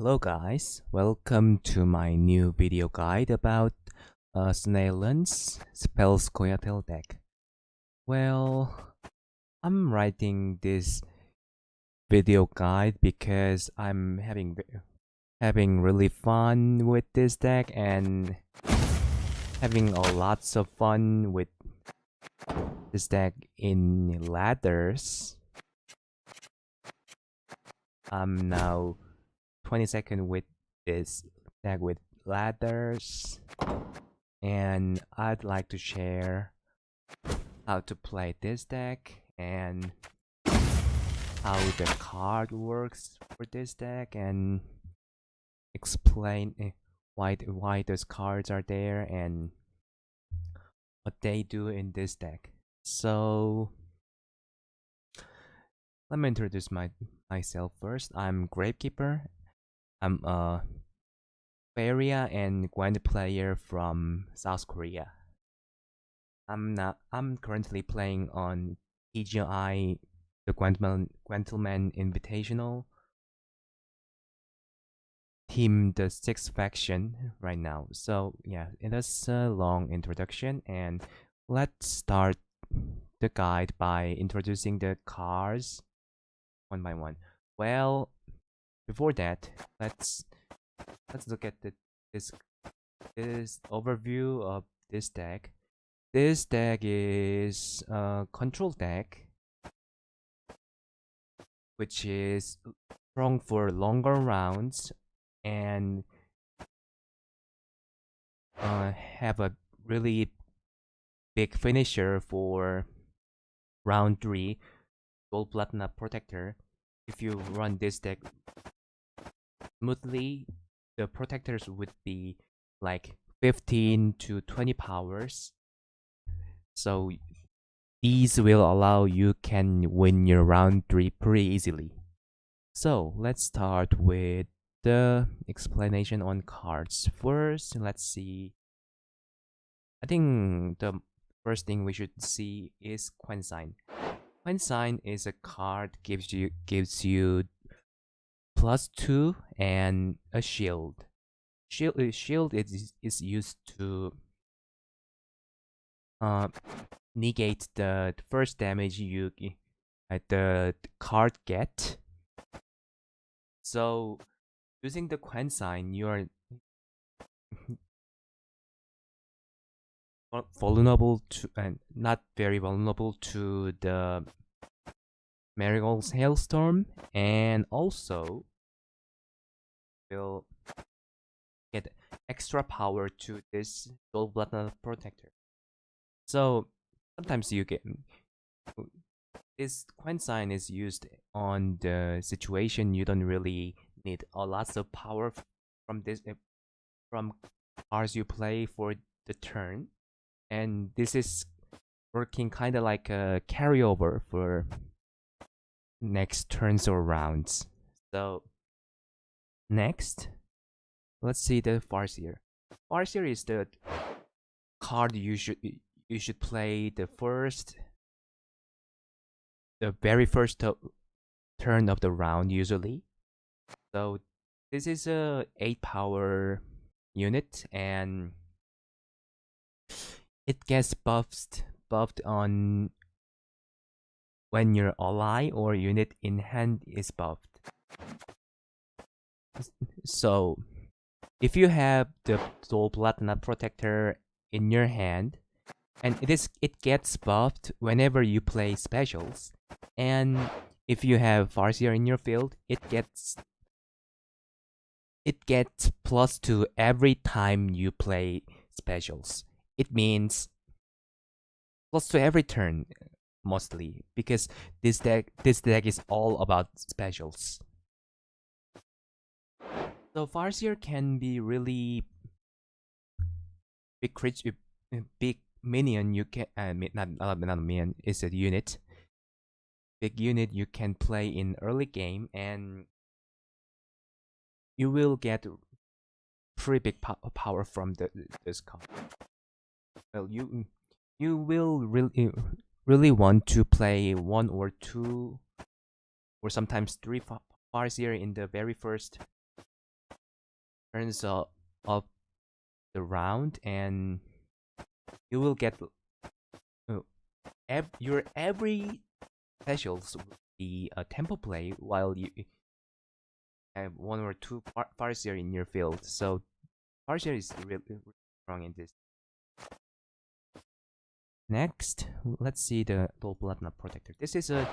Hello guys, welcome to my new video guide about Sonneillon's spell Scoia'tael deck. Well, I'm writing this video guide because I'm having really fun with this deck and having lots of fun with this deck in ladders. I'm now 22nd with this deck with ladders, and I'd like to share how to play this deck and how the card works for this deck, and explain why those cards are there and what they do in this deck. So let me introduce myself first. I'm Gravekeeper. I'm a Faeria and Gwent player from South Korea. I'm currently playing on TGI, the Gentleman Invitational team, the 6th faction right now. So yeah, it is a long introduction, and let's start the guide by introducing the cards one by one. Well, before that, let's look at this overview of this deck. This deck is a control deck, which is strong for longer rounds and have a really big finisher for round 3, Palatinate Protector. If you run this deck smoothly, the protectors would be like 15 to 20 powers. So these will allow you can win your round 3 pretty easily. So let's start with the explanation on cards. First, let's see. I think the first thing we should see is Quensign. Quensign is a card gives you +2 and a shield. Shield is used to negate the first damage the card get. So using the Quensign, you are vulnerable to, and not very vulnerable to, the Marigold's Hailstorm, and also will get extra power to this Palatinate Protector. So sometimes you get this Quensign is used on the situation you don't really need a lots of power from from cards you play for the turn, and this is working kind of like a carryover for next turns or rounds. So next, let's see the Farseer. Farseer is the card you should play the very first turn of the round usually. So this is a 8 power unit, and it gets buffed on when your ally or unit in hand is buffed. So if you have the Palatinate Protector in your hand, and it gets buffed whenever you play specials, and if you have Farseer in your field, it gets +2 every time you play specials. It means +2 every turn, mostly, because this deck is all about specials. So Farseer can be really big minion. You can not minion, is a unit. Big unit you can play in early game, and you will get pretty big power from this card. Well, you will really want to play 1 or 2 or sometimes 3 Farseer in the very first turns of the round, and you will get your every specials will be a tempo play while you have one or two Farseer in your field. So Farseer is really strong in this. Next, let's see the Palatinate Protector. This is a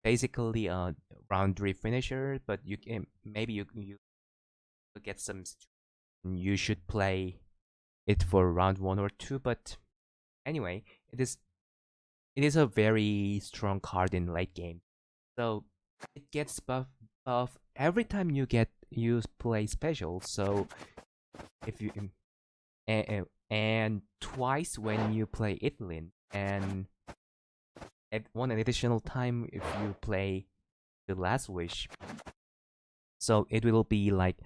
basically a round 3 finisher, but you can maybe you get some. You should play it for round 1 or 2, but anyway, it is a very strong card in late game. So it gets buff every time you play special. So if you and twice when you it Itlin, and at one additional time if you play the Last Wish. So it will be like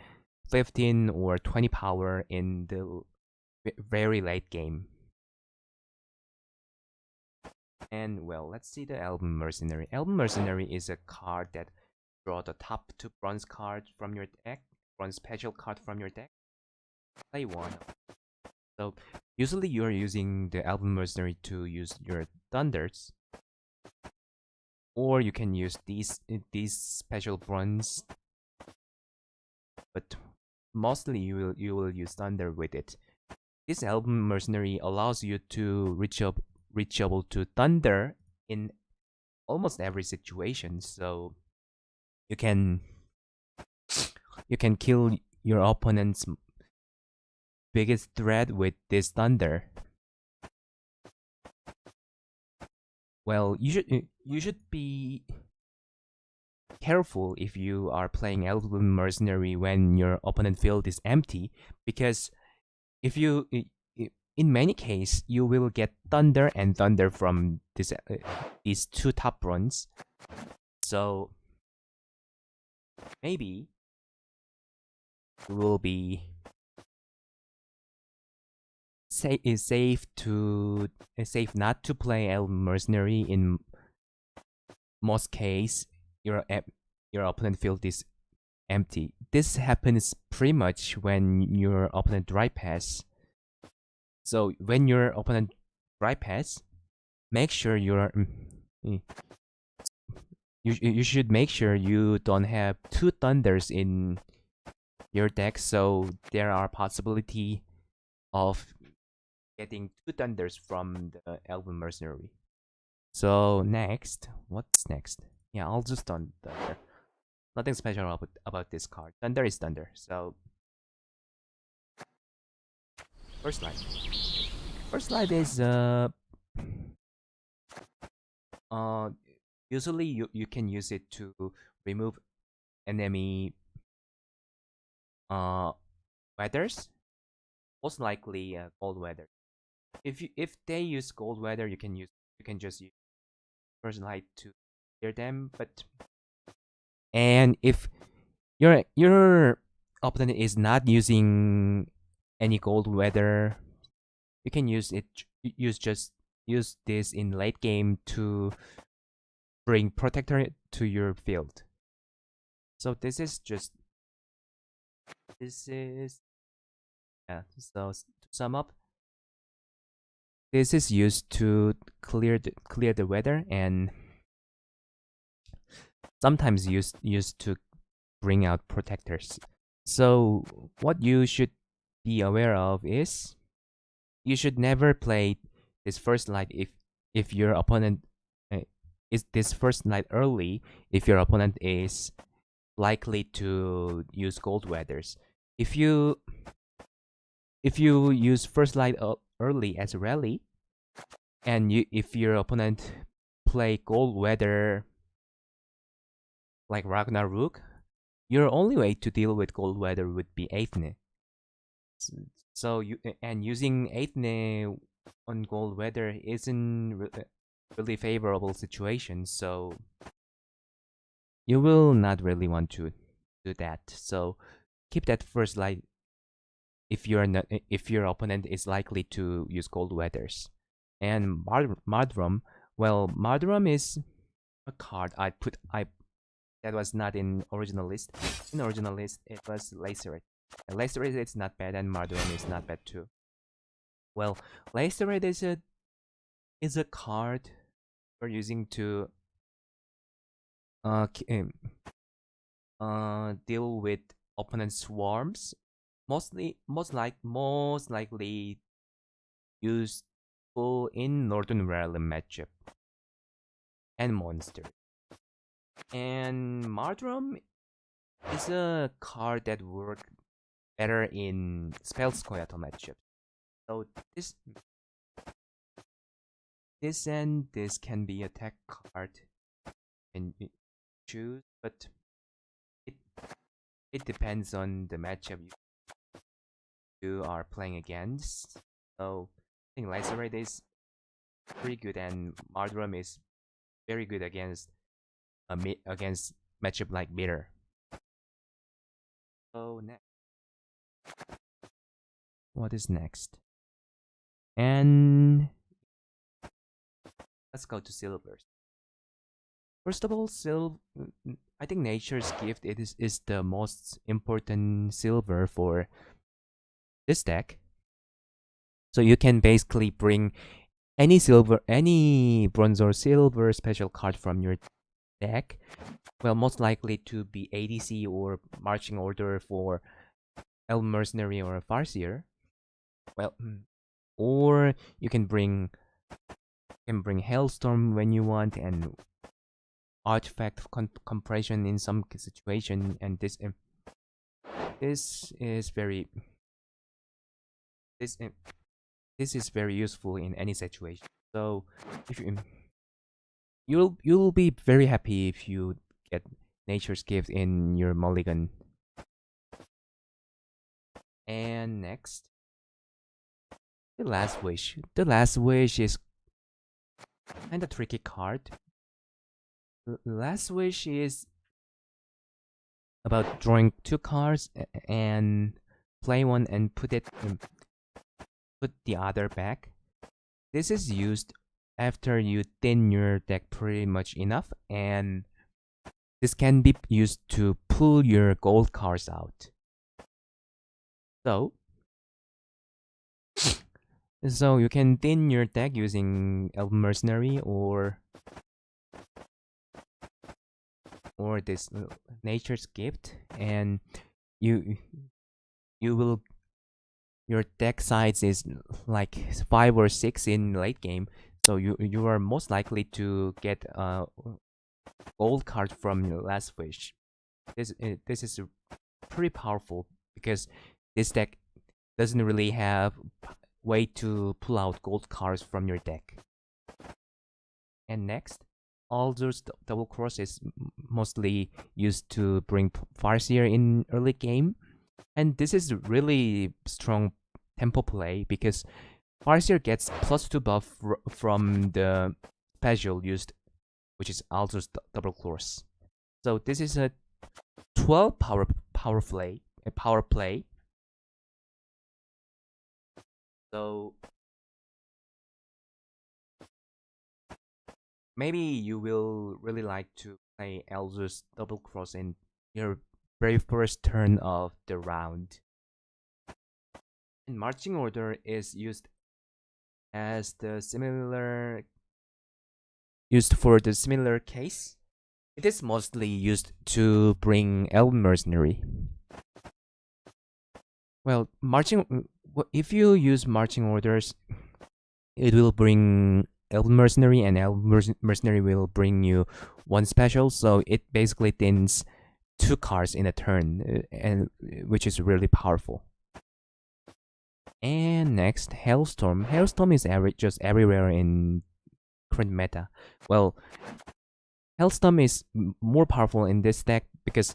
15 or 20 power in the very late game. And well, let's see the Album Mercenary. Album Mercenary is a card that draw the top 2 bronze cards from your deck, bronze special card from your deck. Play one. So usually you're using the Album Mercenary to use your Thunders, or you can use these special bronze, but mostly you will use Thunder with it. This Album Mercenary allows you to reach able to Thunder in almost every situation. So you can kill your opponent's biggest threat with this Thunder. Well, you should be careful if you are playing Album Mercenary when your opponent field is empty, because if you in many cases you will get Thunder and Thunder from these 2 top runs. So maybe it will be safe not to play Album Mercenary in most cases. Your opponent field is empty. This happens pretty much when your opponent dry pass. So when your opponent dry pass, make sure you should make sure you don't have 2 Thunders in your deck, so there are possibility of getting 2 Thunders from the Album Mercenary. So next, what's next? Yeah, I'll just Thunder. Nothing special about this card. Thunder is Thunder. So first light. First light is usually you can use it to remove enemy weathers. Most likely cold weather. If they use cold weather, you can just use first light to clear them. But and if your opponent is not using any cold weather, you can use this in late game to bring Protector to your field. So this is yeah. So to sum up, this is used to clear the weather, and sometimes used to bring out protectors. So what you should be aware of is you should never play this first light if your opponent is this first light early, if your opponent is likely to use cold weathers. If you use first light early as a rally, and if your opponent play cold weather like Ragnarok, your only way to deal with cold weather would be Aethne. So using Aethne on cold weather isn't really favorable situation. So you will not really want to do that. So keep that first light if your opponent is likely to use cold weathers. And Mardrum, well, Mardrum is a card that was not in original list. In original list, it was Lacerate. Lacerate is not bad, and Martyrdom is not bad too. Well, Lacerate is a card we're using to uh deal with opponent swarms. Most likely useful in Northern Realm matchup and monster. And Martyrdom is a card that works better in Scoia'tael matchup. So this and this can be a tech card and you choose, but it it depends on the matchup you are playing against. So I think Lacerate is pretty good, and Martyrdom is very good against against matchup like Bitter. So next, what is next? And let's go to silvers. First of all, I think Nature's Gift is the most important silver for this deck. So you can basically bring any bronze or silver special card from your deck. Well, most likely to be ADC or marching order for El Mercenary or Farseer. Well, or you can bring Hailstorm when you want, and artifact compression in some situation, and this is very this this is very useful in any situation. So if you'll be very happy if you get Nature's Gift in your mulligan. And next, the Last Wish. The Last Wish is kind of tricky card. Last Wish is about drawing 2 cards and play one and put the other back. This is used after you thin your deck pretty much enough, and this can be used to pull your gold cards out. So you can thin your deck using Elf Mercenary or this Nature's Gift, and your deck size is like 5 or 6 in late game, so you are most likely to get a gold card from your Last Wish. This is pretty powerful because this deck doesn't really have way to pull out gold cards from your deck. And next, Alder's Double Cross is mostly used to bring Farseer in early game, and this is really strong tempo play because Farseer gets +2 buff from the special used, which is Alder's Double Cross. So this is a 12 power play. So maybe you will really like to play Elder's Double Cross in your very first turn of the round. And Marching Order is used for the similar case. It is mostly used to bring Elf Mercenary. Well, if you use Marching Orders, it will bring Elf Mercenary, and Elf Mercenary will bring you 1 special, so it basically thins 2 cards in a turn, and which is really powerful. And next, Hailstorm. Hailstorm is just everywhere in current meta. Well, Hailstorm is more powerful in this deck because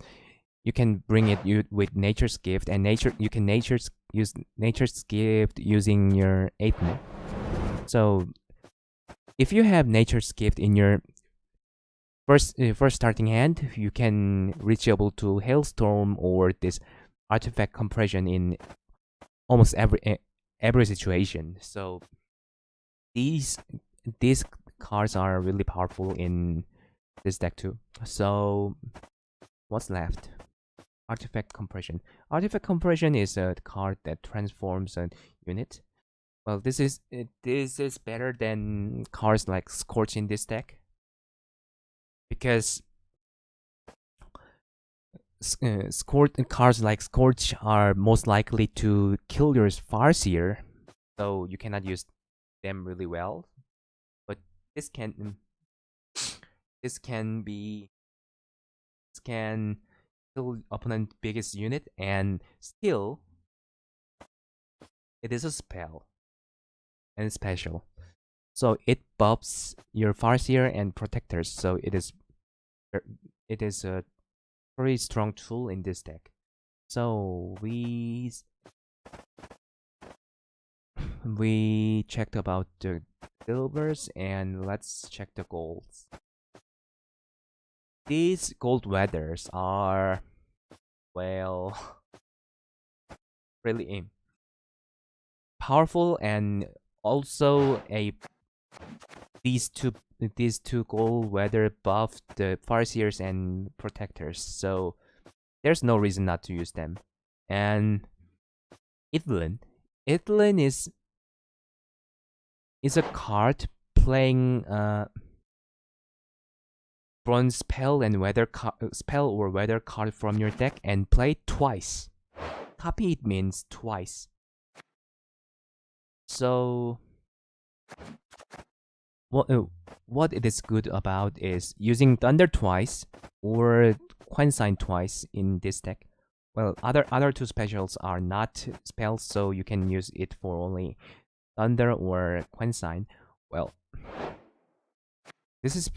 you can bring it with Nature's Gift, and you can use Nature's Gift using your 8th. So if you have Nature's Gift in your first starting hand, you can reachable to Hailstorm or this artifact compression in almost every situation. So these cards are really powerful in this deck too. So what's left? Artifact Compression. Artifact Compression is a card that transforms a unit. Well, this is better than cards like Scorch in this deck, because cards like Scorch are most likely to kill your Farseer, so you cannot use them really well. But this can this can be this can kill opponent biggest unit, and still it is a spell and special. So it buffs your Farseer and Protectors, so it is a very strong tool in this deck. So we checked about the silvers, and let's check the golds. These gold weathers are, well, really powerful, and also these two gold weather buff the Farseers and Protectors, so there's no reason not to use them. And Idlin is a card playing bronze spell and spell or weather card from your deck and play it twice. Copy it means twice. So what it is good about is using Thunder twice or Quensign twice in this deck. Well, other two specials are not spells, so you can use it for only Thunder or Quensign. Well, this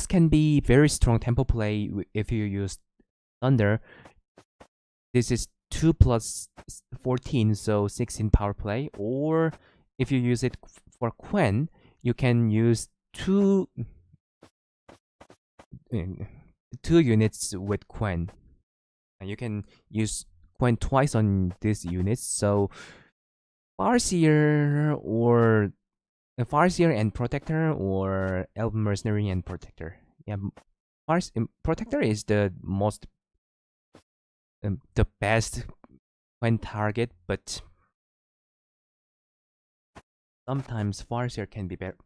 can be very strong tempo play if you use Thunder. This is 2 plus 14, so 16 power play. Or if you use it for Quen, you can use two units with Quen. And you can use Quen twice on these units. So Farseer and Protector, or Elven Mercenary and Protector. Yeah, Protector is the best when target, but sometimes Farseer can be better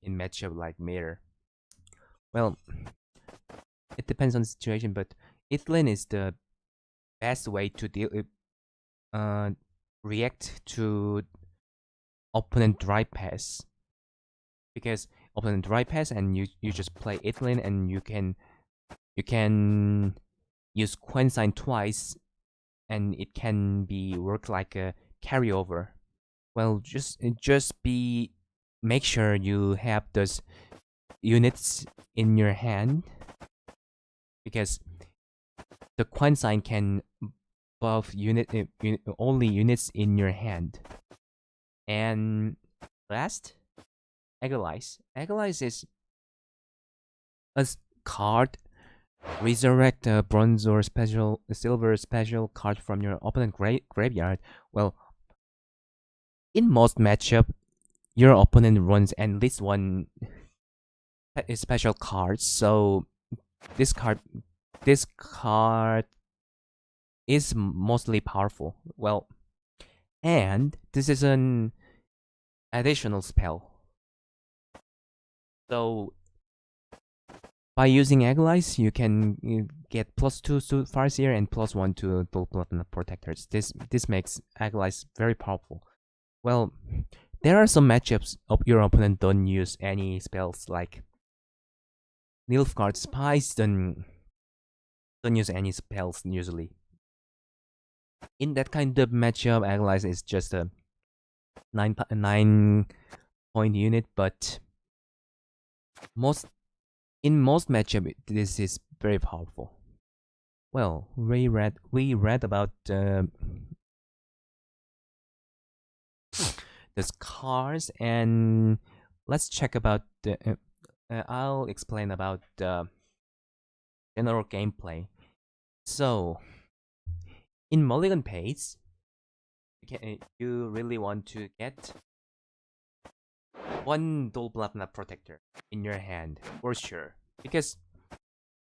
in matchup like Mirror. Well, it depends on the situation, but Ithlin is the best way to react to opponent dry pass, because opponent dry pass and you just play Ithlin, and you can use Quensign twice, and it can be work like a carryover. Well, make sure you have those units in your hand, because the Quensign can buff only units in your hand. And last, Agilize. Agilize is a card. Resurrect a bronze or silver special card from your opponent graveyard. Well, in most matchup, your opponent runs at least one special card, so this card is mostly powerful. Well, and this is an additional spell. So by using Agilize, you can get +2 to Farseer and +1 to Palatinate Protectors. This makes Agilize very powerful. Well, there are some matchups of your opponent don't use any spells, like Nilfgaard Spies don't use any spells usually. In that kind of matchup, Agilize is just a 9-point unit, but in most matchup, this is very powerful. Well, we read about the cards, and let's check about the. I'll explain about the general gameplay. So, in Mulligan Pace, you really want to get one Palatinate Protector in your hand for sure, because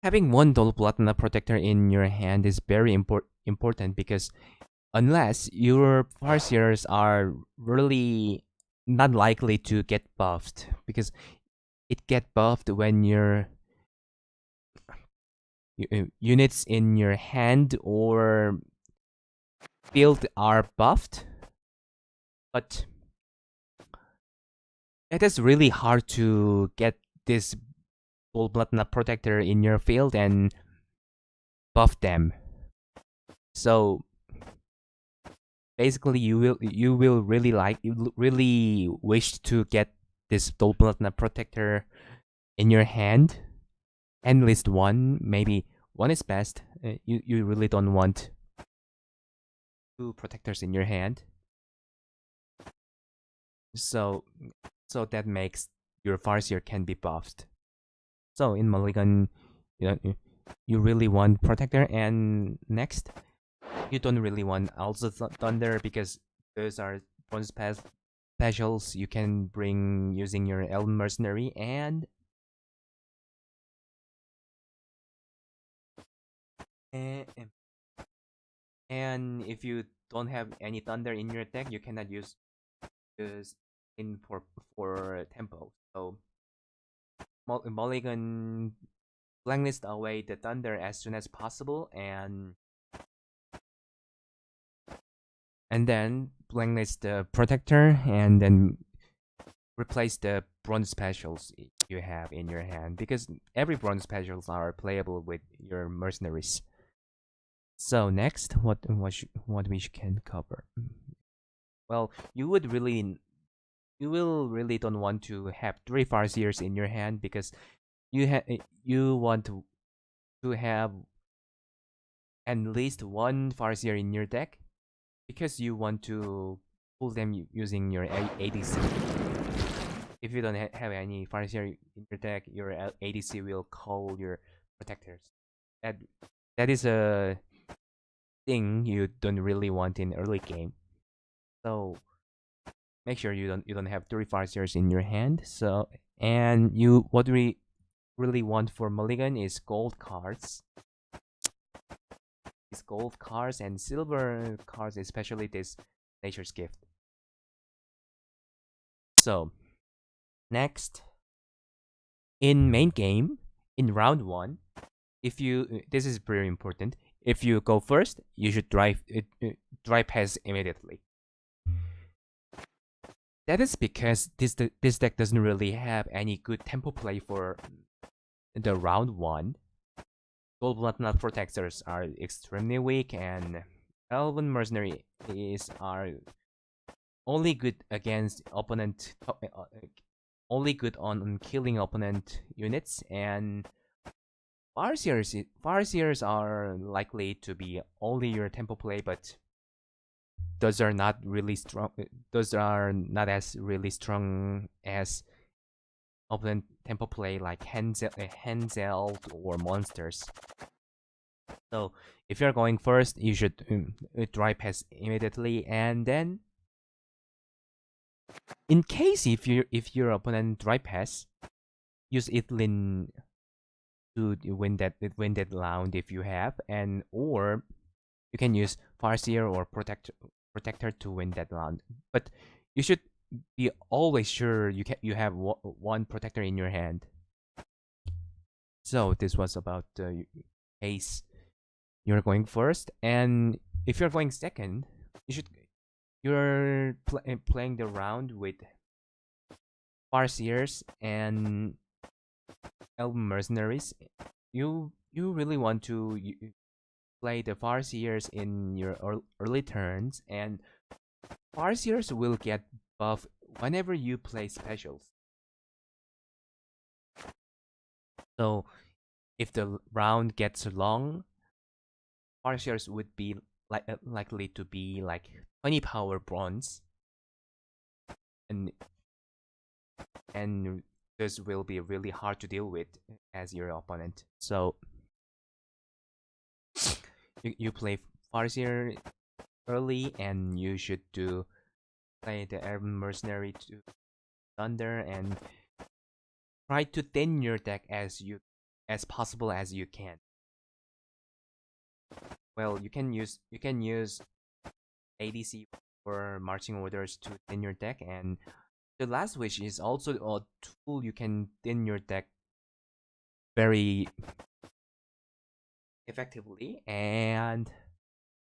Having one Double Palatinate Protector in your hand is very important because unless your Farseers are really not likely to get buffed, because it get buffed when your units in your hand or field are buffed, but it is really hard to get this Double Palatinate Protector in your field and buff them. So basically, you will really wish to get this Double Palatinate Protector in your hand. At least one, maybe one is best. You really don't want two protectors in your hand. So that makes your Farseer can be buffed. So in Mulligan, you really want protector, and next you don't really want also thunder because those are bonus specials you can bring using your Elven Mercenary, and if you don't have any thunder in your deck, you cannot use this in for tempo. So Mulligan blacklist away the thunder as soon as possible, and then blacklist the protector, and then replace the bronze specials you have in your hand, because every bronze specials are playable with your mercenaries. So next, what we can cover? Well, you will really don't want to have 3 Farseers in your hand because you want to have at least one Farseer in your deck because you want to pull them using your ADC. If you don't have any Farseer in your deck, your ADC will call your protectors. That is a thing you don't really want in early game. So make sure you don't have 3 Farseers in your hand. So and what we really want for Mulligan is gold cards. These gold cards and silver cards, especially this Nature's Gift. So next, in main game, in round 1, if you this is very important. If you go first, you should drive pass immediately. That is because this deck doesn't really have any good tempo play for the round 1. Gold Palatinate Protectors are extremely weak, and Elven Mercenary are only good against opponent, only good on killing opponent units, and Farseers are likely to be only your tempo play, but those are not really strong. Those are not as really strong as opponent tempo play like Hailstorm or monsters. So if you're going first, you should dry pass immediately, and then in case if your opponent dry pass, use Itlin to win that round if you have, and or you can use Farseer or protector to win that round. But you should be always sure you have one protector in your hand. So this was about the case you're going first, and if you're going second, you're playing the round with Farseers and Elven Mercenaries. You really want to play the Farseers in your early turns, and Farseers will get buff whenever you play specials. So if the round gets long, Farseers would be likely to be like 20 power bronze, and this will be really hard to deal with as your opponent. So you play Farseer early, and you should play the Elven Mercenary to Thunder and try to thin your deck as you as possible as you can. Well, you can use ADC for marching orders to thin your deck, and the last wish is also a tool you can thin your deck very effectively, and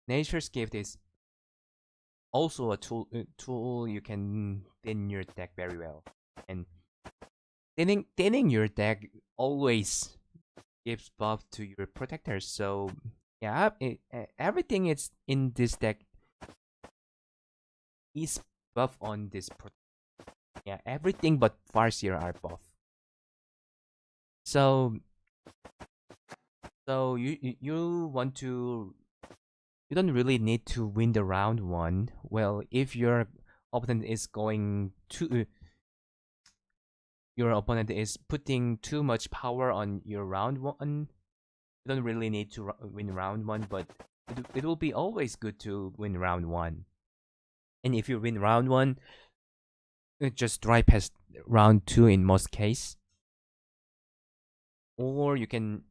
Nature's Gift is also a tool you can thin your deck very well. And thinning your deck always gives buff to your protectors. So yeah, everything is in this deck is buff on this yeah, everything but Farseer are buff. So you want to, you don't really need to win the round one. Well, if your opponent is going to your opponent is putting too much power on your round one, you don't really need to win round one, but it will be always good to win round one. And if you win round one, just drive past round two in most case. Or you can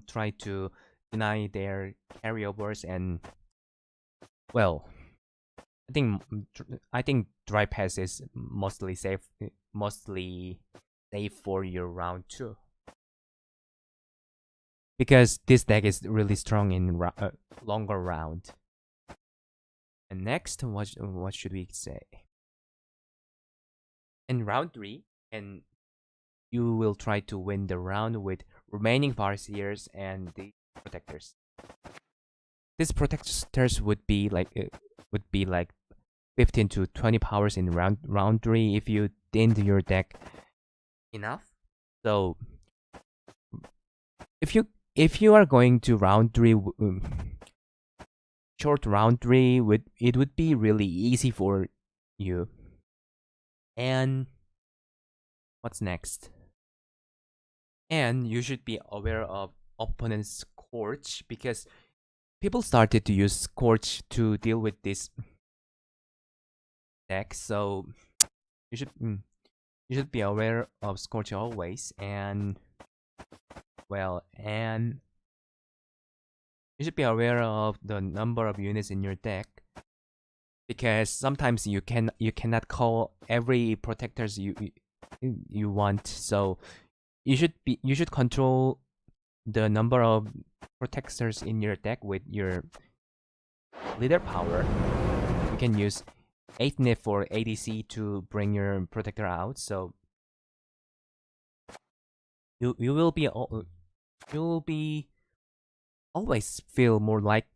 try to deny their carryovers, and well, I think dry pass is mostly safe for your round two, because this deck is really strong in longer round. And next, what should we say? In round 3, and you will try to win the round with remaining Farseers and the protectors. These protectors would be like 15 to 20 powers in round 3 if you thinned your deck enough. So if you are going to round 3 short round 3, it would be really easy for you. And what's next? And you should be aware of opponent's Scorch, because people started to use Scorch to deal with this deck, so you should be aware of Scorch always. And well, and you should be aware of the number of units in your deck, because sometimes you cannot call every protectors you want. So you should control the number of protectors in your deck with your leader power. You can use 8 NIF for ADC to bring your protector out. So you will be always feel more like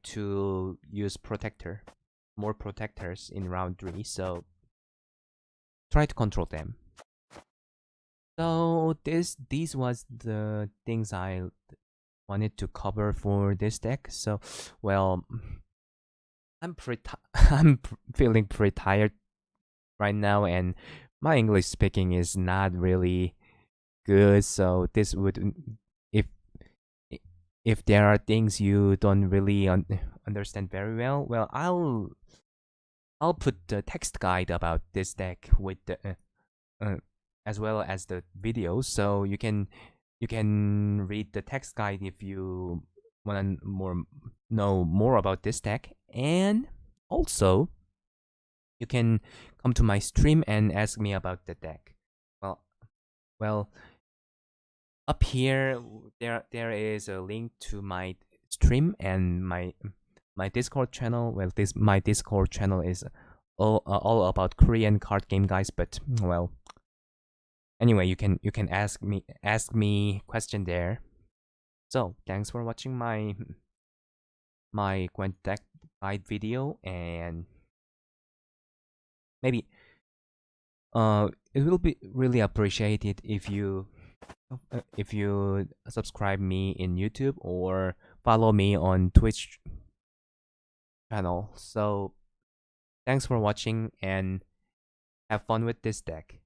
to use more protectors in round 3. So try to control them. So these was the things I wanted to cover for this deck. So well, I'm feeling pretty tired right now, and my English speaking is not really good. So this would, if there are things you don't really understand very well, I'll put the text guide about this deck with the as well as the video, so you can read the text guide if you want to know more about this deck. And also you can come to my stream and ask me about the deck. Well, up here there is a link to my stream and my Discord channel. Well, my Discord channel is all about Korean card game, guys, but well, anyway, you can ask me question there. So thanks for watching my Gwent deck guide video, and maybe it will be really appreciated if you subscribe me in YouTube or follow me on Twitch channel. So thanks for watching and have fun with this deck.